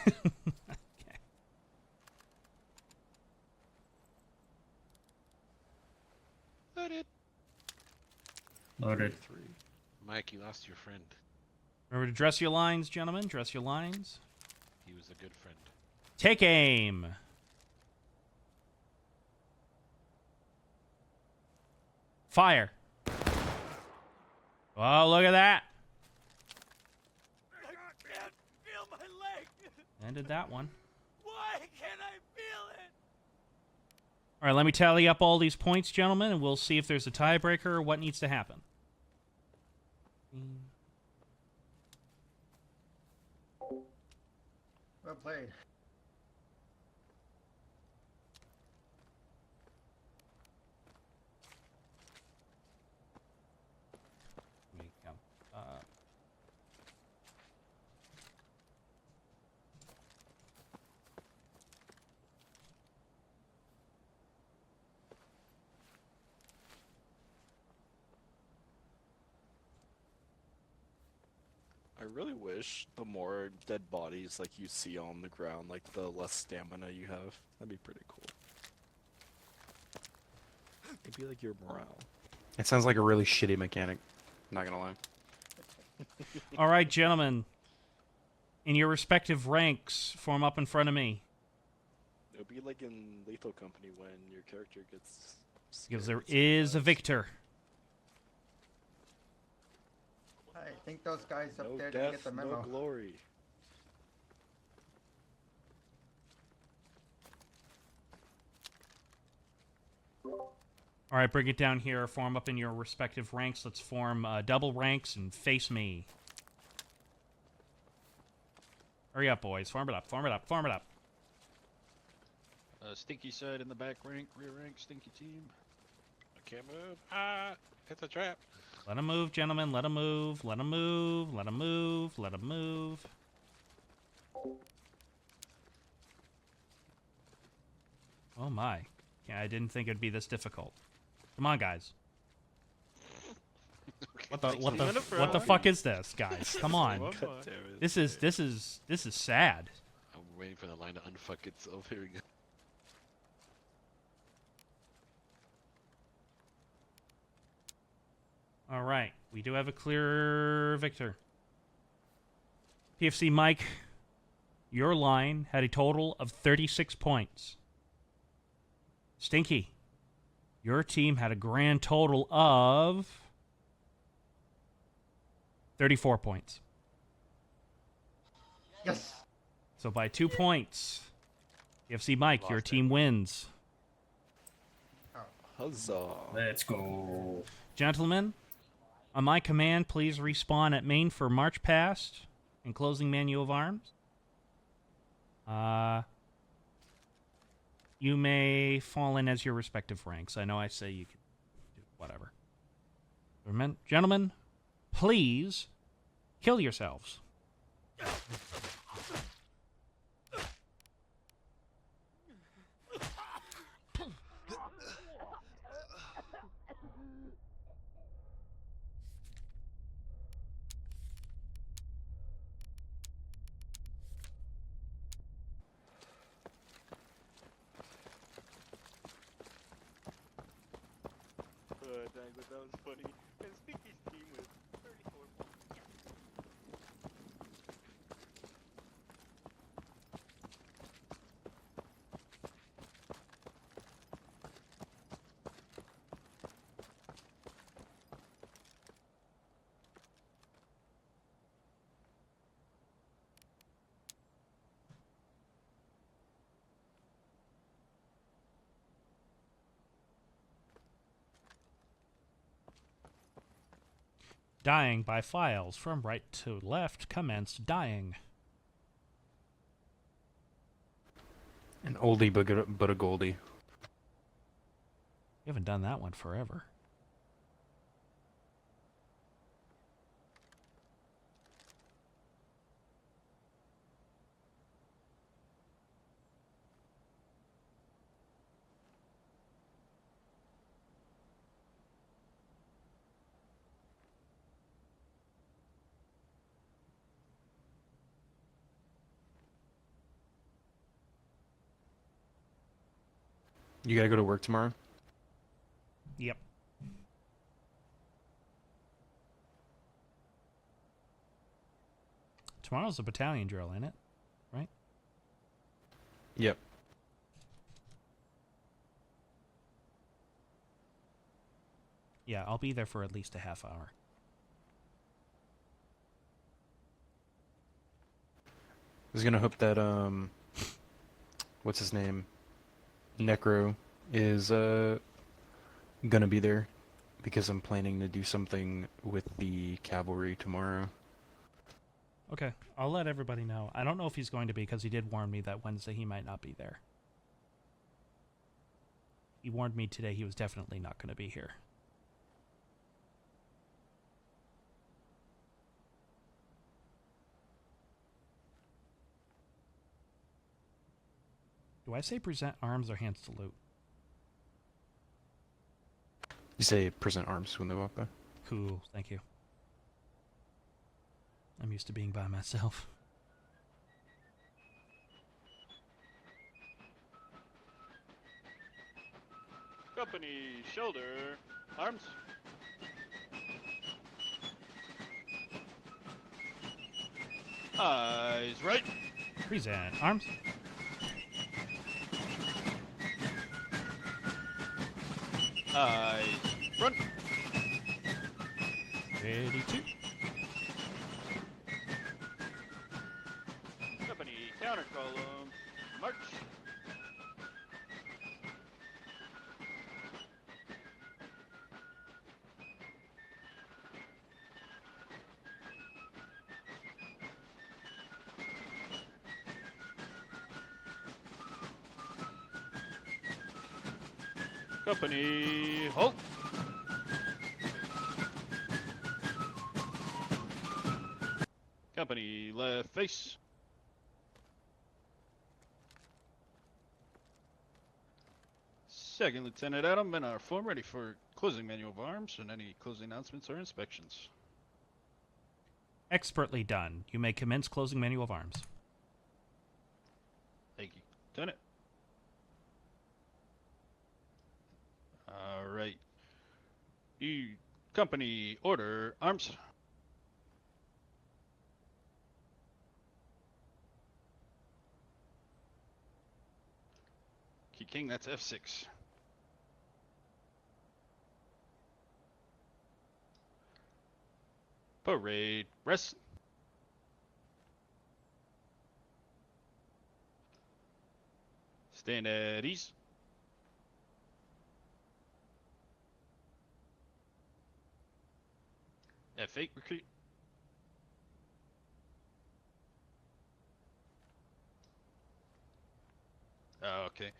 Okay. Loaded. Loaded. Mike, you lost your friend. Remember to dress your lines, gentlemen. Dress your lines. He was a good friend. Take aim. Fire. Oh, look at that. I can't feel my leg. Ended that one. Why can't I feel it? All right, let me tally up all these points, gentlemen, and we'll see if there's a tiebreaker or what needs to happen. Well played. Let me count. I really wish the more dead bodies like you see on the ground, like the less stamina you have. That'd be pretty cool. It'd be like your morale. It sounds like a really shitty mechanic. Not gonna lie. All right, gentlemen. In your respective ranks, form up in front of me. It would be like in Lethal Company when your character gets Because scared there so is a fast. victor. I think those guys up No there didn't get death, the no memo. glory. All right, bring it down here. Form up in your respective ranks. Let's form double ranks and face me. Hurry up, boys. Form it up, form it up, form it up. Stinky side in the back rank, rear rank, Stinky team. I can't move. Ah, hit the trap. Let him move, gentlemen. Let him move. Let him move. Let him move. Let him move. Oh my. Yeah, I didn't think it'd be this difficult. Come on, guys. What the fuck is this, guys? Come on. God damn it. This is sad. I'm waiting for the line to unfuck itself. Here we go. All right, we do have a clear victor. PFC Mike, your line had a total of 36 points. Stinky, your team had a grand total of 34 points. Yes. So by 2 points, PFC Mike, your team wins. Huzzah. Let's go. Gentlemen, on my command, please respawn at main for march past and closing menu of arms. You may fall in as your respective ranks. I know I say you can do whatever. Gentlemen, please kill yourselves. dying, but that was funny. And Stinky's team with 34 points. Dying by files from right to left commenced dying. An oldie but a goldie. You haven't done that one forever. You gotta go to work tomorrow? Yep. Tomorrow's a battalion drill, ain't it? Right? Yep. Yeah, I'll be there for at least a half hour. I was gonna hope that what's his name? Necro is gonna be there because I'm planning to do something with the cavalry tomorrow. Okay, I'll let everybody know. I don't know if he's going to be because he did warn me that Wednesday he might not be there. He warned me today he was definitely not going to be here. Do I say present arms or hand salute? You say present arms when they walk by. Cool, thank you. I'm used to being by myself. Company, shoulder, arms. Eyes right. Present arms. Eyes front. Ready to. Company, counter column, march. Company, halt. Company, left face. Second Lieutenant Adam and our form ready for closing manual of arms and any closing announcements or inspections. Expertly done. You may commence closing manual of arms. Thank you, Lieutenant. All right. You company order arms. Key King, that's F6. Parade, rest. Stand at ease. F8 recruit. Oh, okay.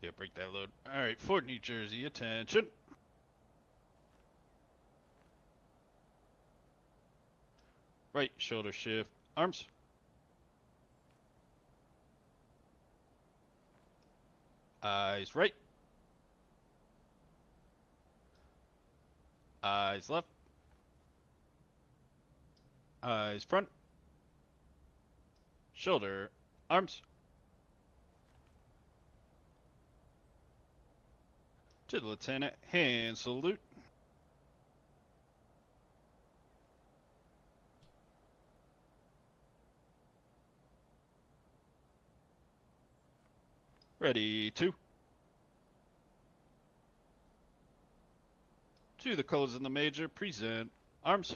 Yeah, break that load. Alright, Fort New Jersey, attention. Right shoulder shift, arms. Eyes right. Eyes left. Eyes front. Shoulder, arms. To the lieutenant, hand salute. Ready, two. To the colors in the major, present arms.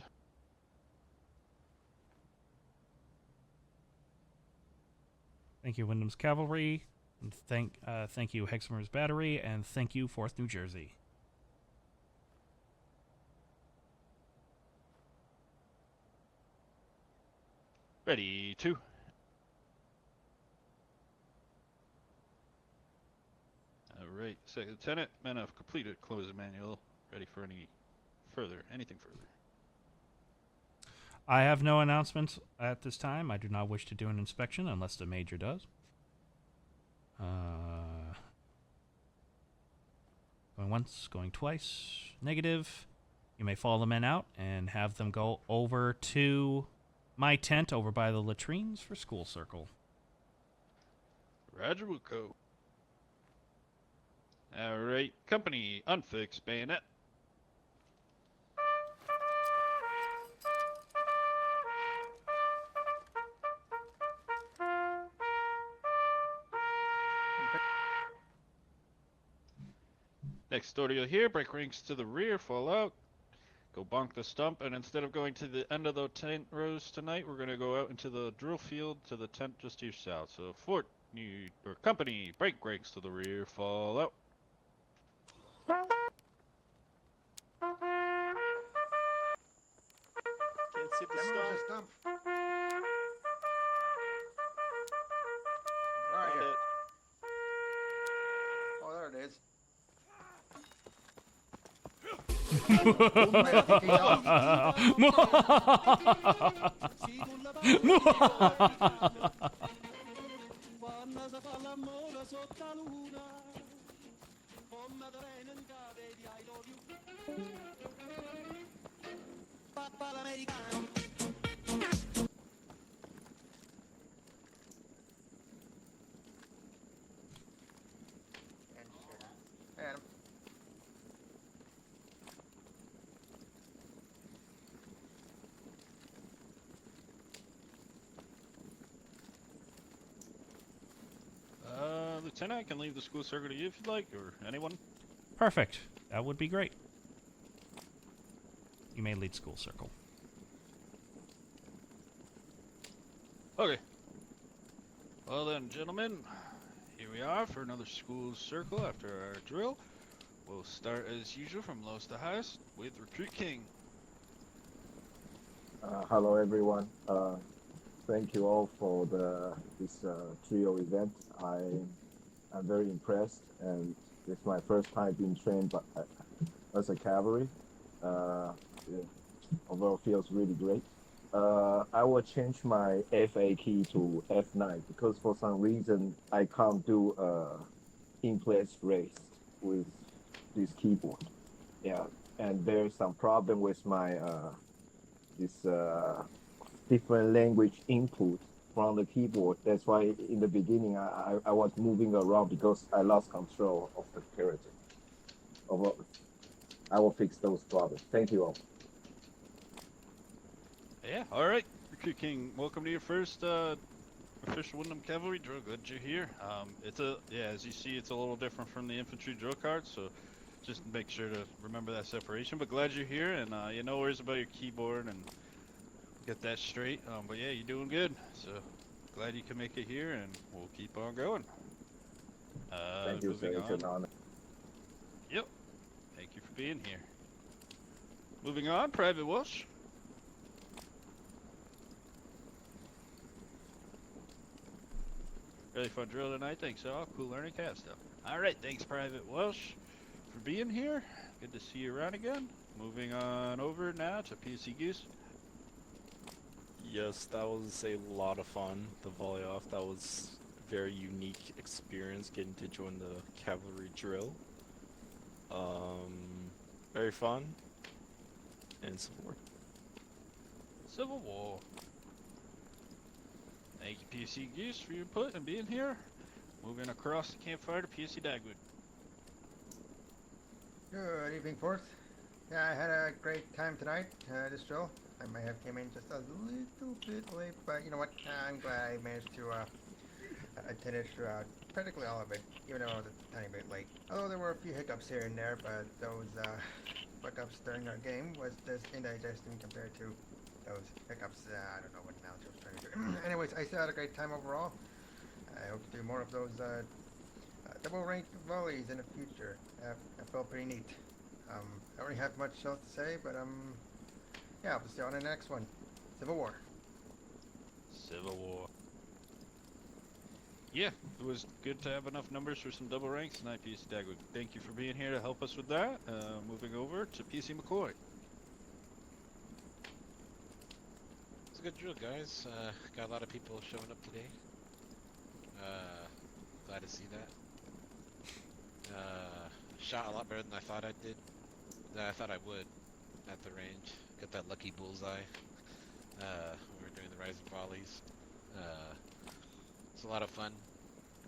Thank you, Wyndham's Cavalry. And thank you, Hexamer's Battery, and thank you, 4th New Jersey. Ready, two. Alright, second lieutenant, men have completed closing manual. Ready for anything further. I have no announcements at this time. I do not wish to do an inspection unless the major does. Going once, going twice. Negative. You may follow the men out and have them go over to my tent over by the latrines for school circle. Roger, will go. Alright, company, unfixed bayonet. Next order you'll hear, break ranks to the rear, fall out. Go bonk the stump, and instead of going to the end of the tent rows tonight, we're going to go out into the drill field to the tent just to your south. So, Fort, company, break ranks to the rear, fall out. Can't see the Remember the stump. stump? Where are Found you? it. Oh, there it is. Adam. Lieutenant, I can leave the school circle to you if you'd like, or anyone. Perfect. That would be great. You may lead school circle. Okay. Well then, gentlemen, here we are for another school circle after our drill. We'll start as usual from lowest to highest with Recruit King. Hello everyone. Thank you all for this trio event. I'm very impressed, and it's my first time being trained as a cavalry. Overall feels really great. I will change my FA key to F9 because for some reason I can't do in-place race with this keyboard. Yeah, and there's some problem with my this different language input from the keyboard. That's why in the beginning I was moving around because I lost control of the character. I will fix those problems. Thank you all. Yeah, alright. Recruit King, welcome to your first official Wyndham Cavalry drill. Glad you're here. As you see, it's a little different from the infantry drill card, so just make sure to remember that separation. But glad you're here, and you no worries about your keyboard, and get that straight. But yeah, you're doing good. So glad you can make it here, and we'll keep on going. Thank you, sir. It's an honor. Yep. Thank you for being here. Moving on, Private Walsh. Ready for a drill tonight? Thanks all. Cool learning cat stuff. Alright, thanks Private Welsh for being here. Good to see you around again. Moving on over now to PC Goose. Yes, that was a lot of fun. The volley off, that was a very unique experience getting to join the cavalry drill. Very fun. And Civil War. Civil War. Thank you PC Goose for your input and being here. Moving across the campfire to PC Dagwood. Good evening, Fourth. Yeah, I had a great time tonight, this drill. I may have came in just a little bit late, but you know what? I'm glad I managed to attend it throughout practically all of it, even though I was a tiny bit late. Although there were a few hiccups here and there, but those hiccups during our game was just indigesting compared to those hiccups. I don't know what analogy I was trying to do. Anyways, I still had a great time overall. I hope to do more of those double ranked volleys in the future. I felt pretty neat. I don't really have much else to say, but yeah, we'll see you on the next one. Civil War. Civil War. Yeah, it was good to have enough numbers for some double ranks tonight, PC Dagwood. Thank you for being here to help us with that. Moving over to PC McCoy. It's a good drill, guys. Got a lot of people showing up today. Glad to see that. Shot a lot better than I thought I did. Than I thought I would at the range. Got that lucky bullseye. When we were doing the rising volleys. It's a lot of fun.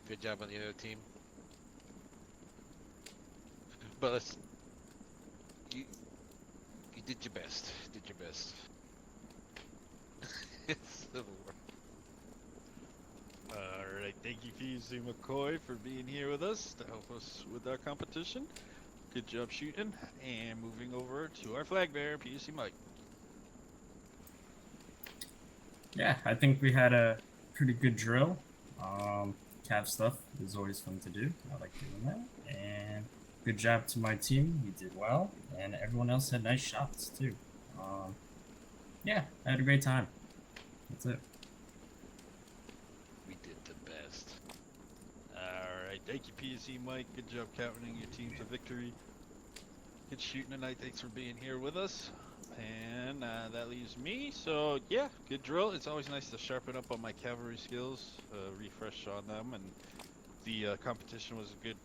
Good job on the other team. But you did your best. Did your best. It's Civil War. Alright, thank you PC McCoy for being here with us to help us with our competition. Good job shooting. And moving over to our flag bearer, PC Mike. Yeah, I think we had a pretty good drill. Cav stuff is always fun to do. I like doing that. And good job to my team. We did well. And everyone else had nice shots too. Yeah, I had a great time. That's it. We did the best. Alright, thank you PC Mike. Good job captaining your team to victory. Good shooting tonight. Thanks for being here with us. And that leaves me. So yeah, good drill. It's always nice to sharpen up on my cavalry skills, refresh on them, and the competition was a good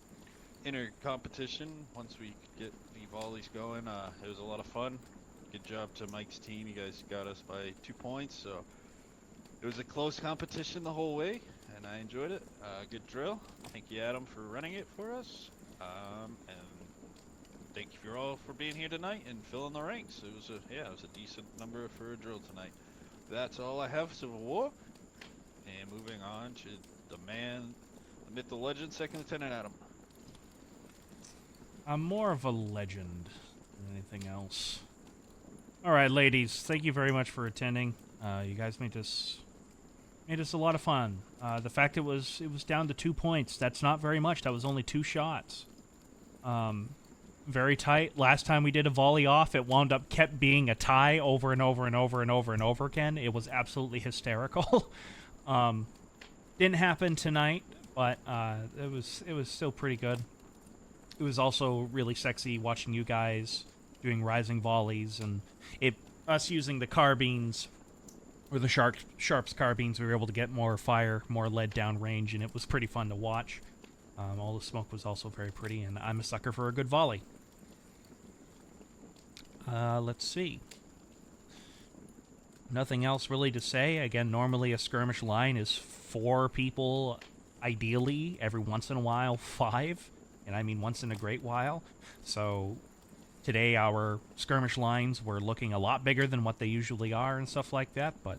inner competition. Once we get the volleys going, it was a lot of fun. Good job to Mike's team. You guys got us by 2 points, so it was a close competition the whole way, and I enjoyed it. Good drill. Thank you, Adam, for running it for us. And thank you all for being here tonight and filling the ranks. It was a decent number for a drill tonight. That's all I have, Civil War. And moving on to the man, the myth, the legend, Second Lieutenant Adam. I'm more of a legend than anything else. All right, ladies, thank you very much for attending. You guys made this a lot of fun. The fact it was down to 2 points, that's not very much. That was only 2 shots. Very tight. Last time we did a volley off, it kept being a tie over and over and over and over and over again. It was absolutely hysterical. Didn't happen tonight, but it was still pretty good. It was also really sexy watching you guys doing rising volleys, and us using the carbines or the Sharps carbines. We were able to get more fire, more lead down range, and it was pretty fun to watch. All the smoke was also very pretty, and I'm a sucker for a good volley. Let's see. Nothing else really to say. Again, normally a skirmish line is 4 people, ideally, every once in a while 5, and I mean once in a great while. So today our skirmish lines were looking a lot bigger than what they usually are and stuff like that, but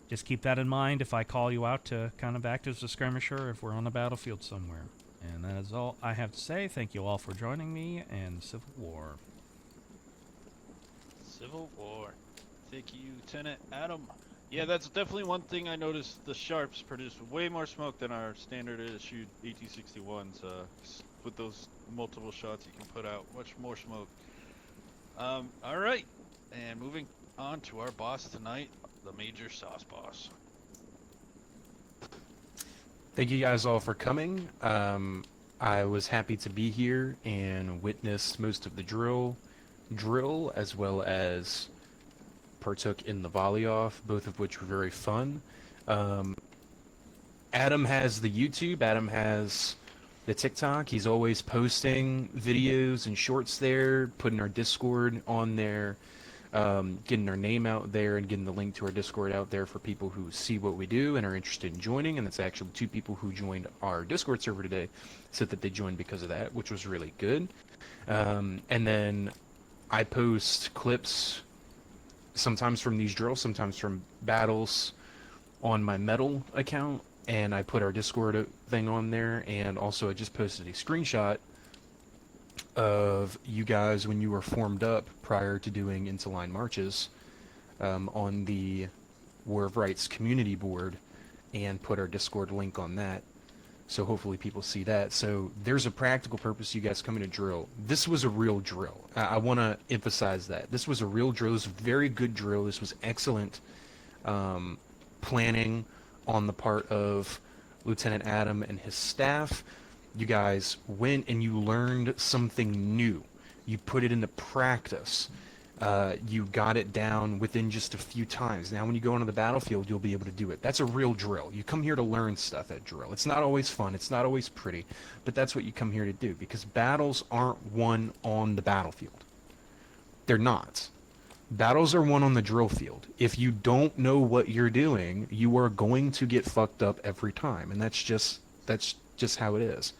just keep that in mind if I call you out to kind of act as a skirmisher if we're on the battlefield somewhere. And that is all I have to say. Thank you all for joining me, and Civil War. Civil War. Thank you, Lieutenant Adam. Yeah, that's definitely one thing I noticed. The Sharps produce way more smoke than our standard issue 1861s. With those multiple shots you can put out, much more smoke. All right, and moving on to our boss tonight, the Major Sauce Boss. Thank you guys all for coming. I was happy to be here and witness most of the drill, as well as partook in the volley off, both of which were very fun. Adam has the YouTube, Adam has the TikTok. He's always posting videos and shorts there, putting our Discord on there, getting our name out there, and getting the link to our Discord out there for people who see what we do and are interested in joining. And it's actually 2 people who joined our Discord server today said that they joined because of that, which was really good. And then I post clips sometimes from these drills, sometimes from battles on my metal account, and I put our Discord thing on there, and also I just posted a screenshot of you guys when you were formed up prior to doing into line marches on the War of Rights community board, and put our Discord link on that. So hopefully people see that. So there's a practical purpose you guys coming to drill. This was a real drill. I want to emphasize that. This was a real drill. This was a very good drill. This was excellent planning on the part of Lieutenant Adam and his staff. You guys went and you learned something new. You put it into practice. You got it down within just a few times. Now when you go onto the battlefield, you'll be able to do it. That's a real drill. You come here to learn stuff at drill. It's not always fun. It's not always pretty. But that's what you come here to do, because battles aren't won on the battlefield. They're not. Battles are won on the drill field. If you don't know what you're doing, you are going to get fucked up every time. And that's just how it is.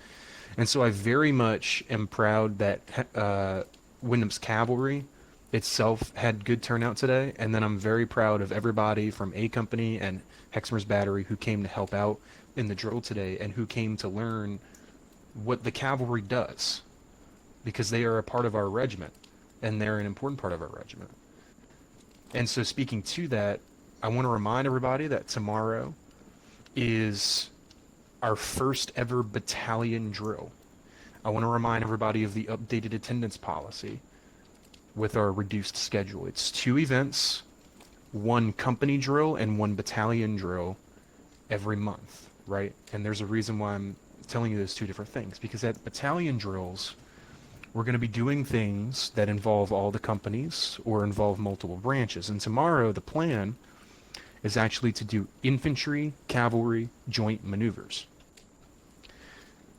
And so I very much am proud that Wyndham's Cavalry itself had good turnout today, and then I'm very proud of everybody from A Company and Hexmer's Battery who came to help out in the drill today, and who came to learn what the cavalry does, because they are a part of our regiment, and they're an important part of our regiment. And so speaking to that, I want to remind everybody that tomorrow is our first ever battalion drill. I want to remind everybody of the updated attendance policy with our reduced schedule. It's 2 events, 1 company drill and 1 battalion drill every month, right? And there's a reason why I'm telling you those 2 different things, because at battalion drills, we're going to be doing things that involve all the companies or involve multiple branches. And tomorrow, the plan is actually to do infantry, cavalry, joint maneuvers.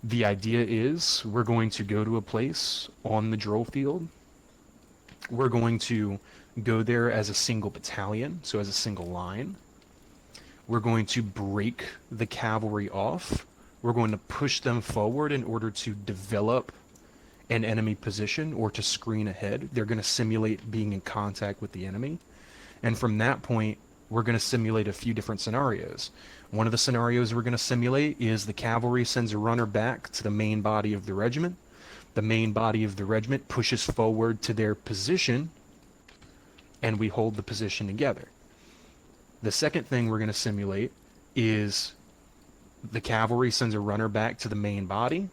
The idea is we're going to go to a place on the drill field. We're going to go there as a single battalion, so as a single line. We're going to break the cavalry off. We're going to push them forward in order to develop an enemy position or to screen ahead. They're going to simulate being in contact with the enemy. And from that point, we're going to simulate a few different scenarios. One of the scenarios we're going to simulate is the cavalry sends a runner back to the main body of the regiment. The main body of the regiment pushes forward to their position, and we hold the position together. The second thing we're going to simulate is the cavalry sends a runner back to the main body.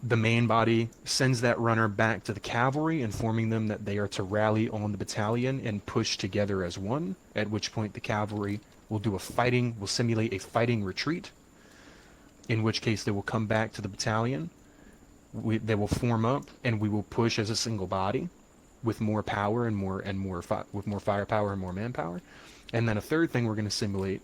The main body sends that runner back to the cavalry, informing them that they are to rally on the battalion and push together as one, at which point the cavalry will simulate a fighting retreat, in which case they will come back to the battalion. They will form up, and we will push as a single body with more power and more firepower and more manpower. And then a third thing we're going to simulate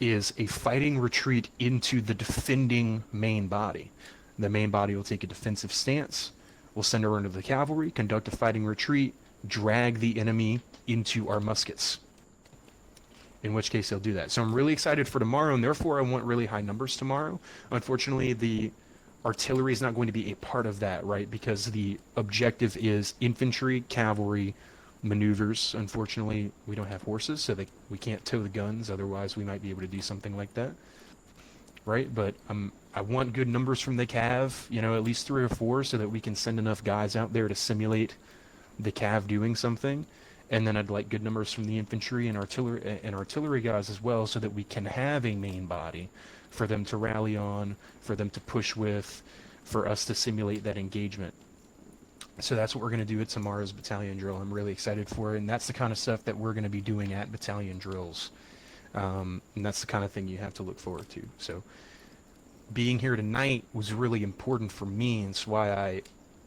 is a fighting retreat into the defending main body. The main body will take a defensive stance, will send a runner to the cavalry, conduct a fighting retreat, drag the enemy into our muskets, in which case they'll do that. So I'm really excited for tomorrow, and therefore I want really high numbers tomorrow. Unfortunately, the artillery is not going to be a part of that, right? Because the objective is infantry, cavalry, maneuvers. Unfortunately, we don't have horses, so we can't tow the guns. Otherwise, we might be able to do something like that, right? But I want good numbers from the Cav, at least 3 or 4, so that we can send enough guys out there to simulate the Cav doing something. And then I'd like good numbers from the infantry and artillery guys as well, so that we can have a main body for them to rally on, for them to push with, for us to simulate that engagement. So that's what we're going to do at tomorrow's battalion drill. I'm really excited for it, and that's the kind of stuff that we're going to be doing at battalion drills. And that's the kind of thing you have to look forward to. So being here tonight was really important for me, and it's why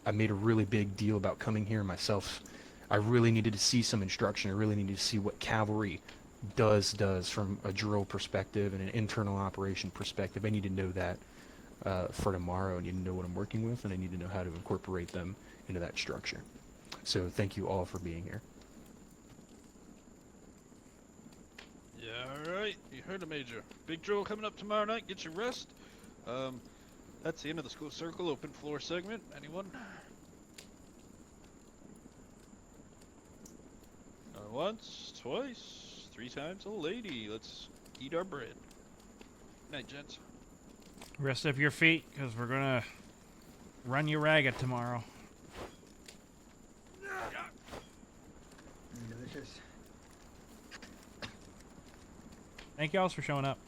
I made a really big deal about coming here myself. I really needed to see some instruction. I really needed to see what cavalry does from a drill perspective and an internal operation perspective. I need to know that for tomorrow. I need to know what I'm working with, and I need to know how to incorporate them into that structure. So thank you all for being here. Yeah, alright. You heard the Major. Big drill coming up tomorrow night. Get your rest. That's the end of the school circle. Open floor segment. Anyone? Once, twice, 3 times a lady. Let's eat our bread. Night, gents. Rest up your feet, because we're gonna run you ragged tomorrow. Delicious. Thank y'all for showing up.